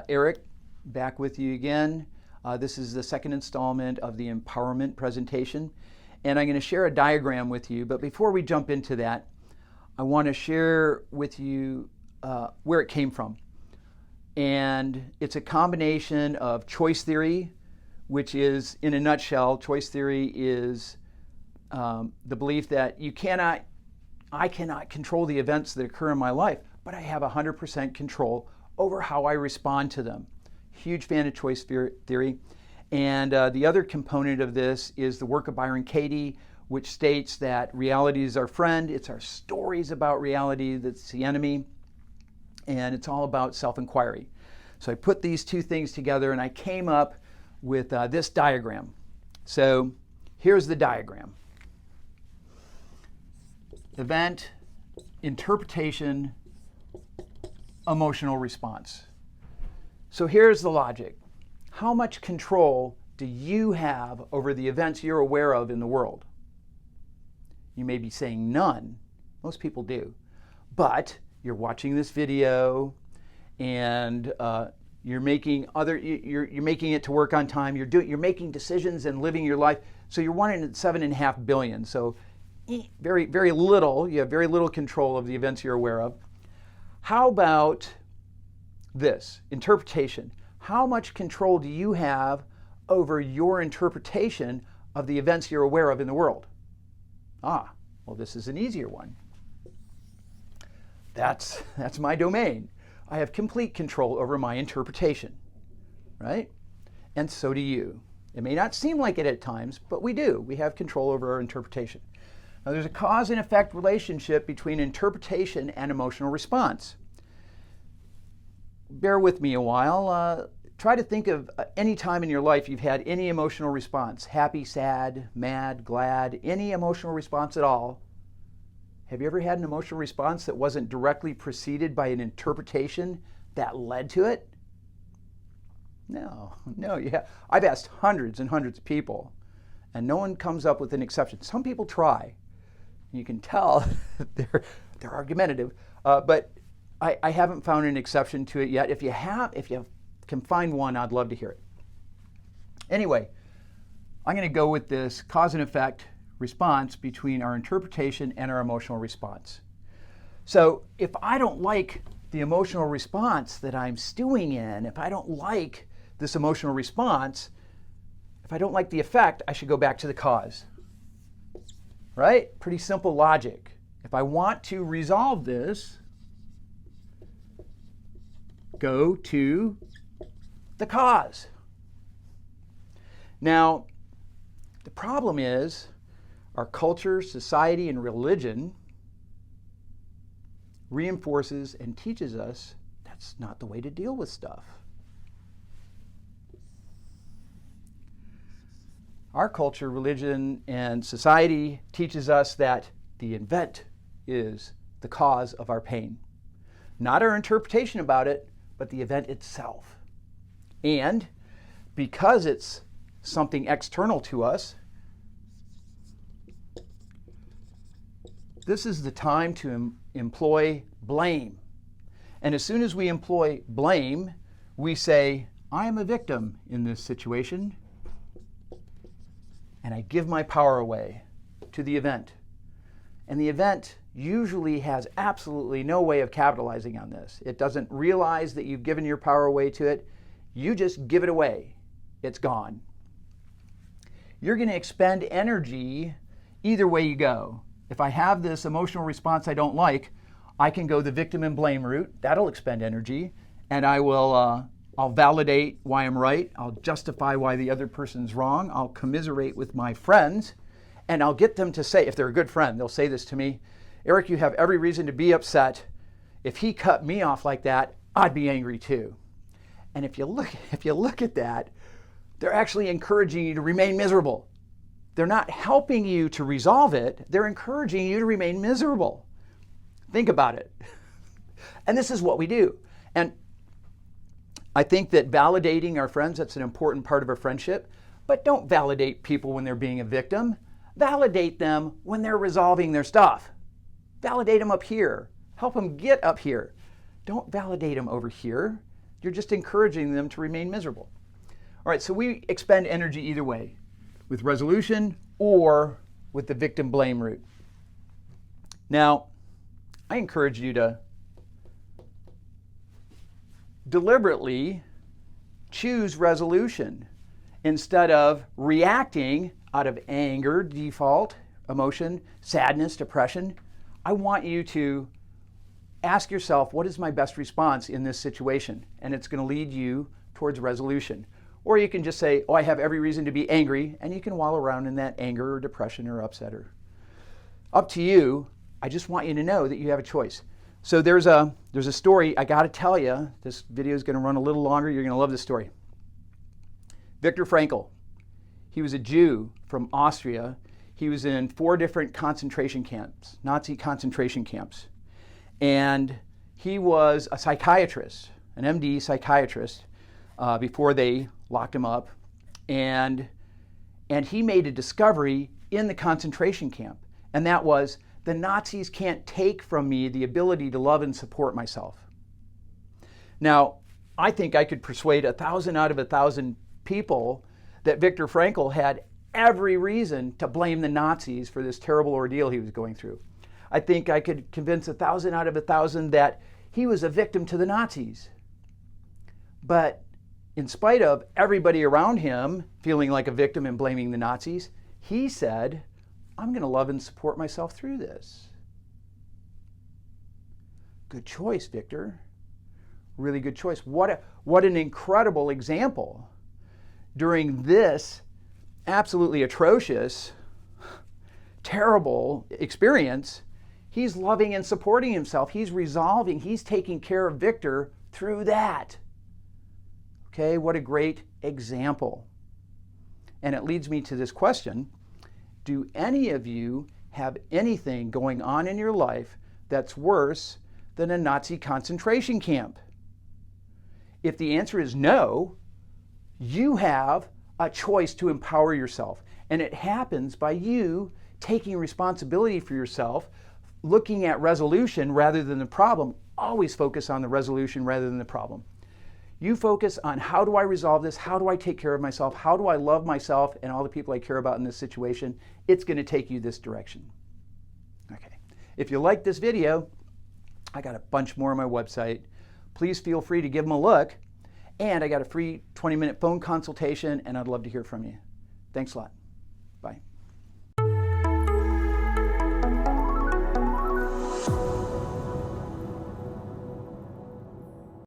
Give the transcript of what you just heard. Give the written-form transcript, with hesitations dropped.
Erik, back with you again. This is the second installment of the empowerment presentation, and I'm going to share a diagram with you. But before we jump into that, I want to share with you where it came from. And it's a combination of choice theory, which is, in a nutshell, choice theory is the belief that I cannot control the events that occur in my life, but I have 100% control over how I respond to them. Huge fan of choice theory. And the other component of this is the work of Byron Katie, which states that reality is our friend. It's our stories about reality that's the enemy. And it's all about self-inquiry. So I put these two things together and I came up with this diagram. So here's the diagram. Event, interpretation, emotional response. So here's the logic. How much control do you have over the events you're aware of in the world? You may be saying none. Most people do. But you're watching this video and you're making it to work on time. You're making decisions and living your life. So you're 1 in 7.5 billion. So very, very little. You have very little control of the events you're aware of. How about this, interpretation? How much control do you have over your interpretation of the events you're aware of in the world? Well, this is an easier one. That's my domain. I have complete control over my interpretation, right? And so do you. It may not seem like it at times, but we do. We have control over our interpretation. Now, there's a cause and effect relationship between interpretation and emotional response. Bear with me a while. Try to think of any time in your life you've had any emotional response. Happy, sad, mad, glad, any emotional response at all. Have you ever had an emotional response that wasn't directly preceded by an interpretation that led to it? No. Yeah. I've asked hundreds and hundreds of people, and no one comes up with an exception. Some people try. You can tell they're argumentative, but I haven't found an exception to it yet. If you can find one, I'd love to hear it. Anyway, I'm going to go with this cause and effect response between our interpretation and our emotional response. So if I don't like the emotional response that I'm stewing in, if I don't like this emotional response, if I don't like the effect, I should go back to the cause. Right? Pretty simple logic. If I want to resolve this, go to the cause. Now, the problem is our culture, society, and religion reinforces and teaches us that's not the way to deal with stuff. Our culture, religion, and society teaches us that the event is the cause of our pain. Not our interpretation about it, but the event itself. And because it's something external to us, this is the time to employ blame. And as soon as we employ blame, we say, I am a victim in this situation, and I give my power away to the event. And the event usually has absolutely no way of capitalizing on this. It doesn't realize that you've given your power away to it. You just give it away. It's gone. You're going to expend energy either way you go. If I have this emotional response I don't like, I can go the victim and blame route. That'll expend energy. And I'll validate why I'm right. I'll justify why the other person's wrong. I'll commiserate with my friends. And I'll get them to say, if they're a good friend, they'll say this to me, Erik, you have every reason to be upset. If he cut me off like that, I'd be angry too. And if you look at that, they're actually encouraging you to remain miserable. They're not helping you to resolve it. They're encouraging you to remain miserable. Think about it. And this is what we do. And I think that validating our friends, that's an important part of our friendship. But don't validate people when they're being a victim. Validate them when they're resolving their stuff. Validate them up here. Help them get up here. Don't validate them over here. You're just encouraging them to remain miserable. All right, so we expend energy either way, with resolution or with the victim blame route. Now, I encourage you to deliberately choose resolution instead of reacting out of anger, default, emotion, sadness, depression. I want you to ask yourself, what is my best response in this situation? And it's going to lead you towards resolution. Or you can just say, oh, I have every reason to be angry, and you can wallow around in that anger or depression or upset. Or up to you. I just want you to know that you have a choice. So there's a story I got to tell you. This video is going to run a little longer. You're going to love this story. Viktor Frankl. He was a Jew from Austria. He was in 4 different concentration camps, Nazi concentration camps. And he was a psychiatrist, an MD psychiatrist, before they locked him up. And he made a discovery in the concentration camp. And that was, the Nazis can't take from me the ability to love and support myself. Now, I think I could persuade 1,000 out of 1,000 people that Viktor Frankl had every reason to blame the Nazis for this terrible ordeal he was going through. I think I could convince 1,000 out of 1,000 that he was a victim to the Nazis. But in spite of everybody around him feeling like a victim and blaming the Nazis, he said, I'm going to love and support myself through this. Good choice, Viktor. Really good choice. What an incredible example. During this absolutely atrocious, terrible experience, he's loving and supporting himself. He's resolving. He's taking care of Viktor through that. Okay, what a great example. And it leads me to this question. Do any of you have anything going on in your life that's worse than a Nazi concentration camp? If the answer is no, you have a choice to empower yourself. And it happens by you taking responsibility for yourself, looking at resolution rather than the problem. Always focus on the resolution rather than the problem. You focus on, how do I resolve this? How do I take care of myself? How do I love myself and all the people I care about in this situation? It's going to take you this direction. Okay. If you like this video, I got a bunch more on my website. Please feel free to give them a look. And I got a free 20-minute phone consultation, and I'd love to hear from you. Thanks a lot. Bye.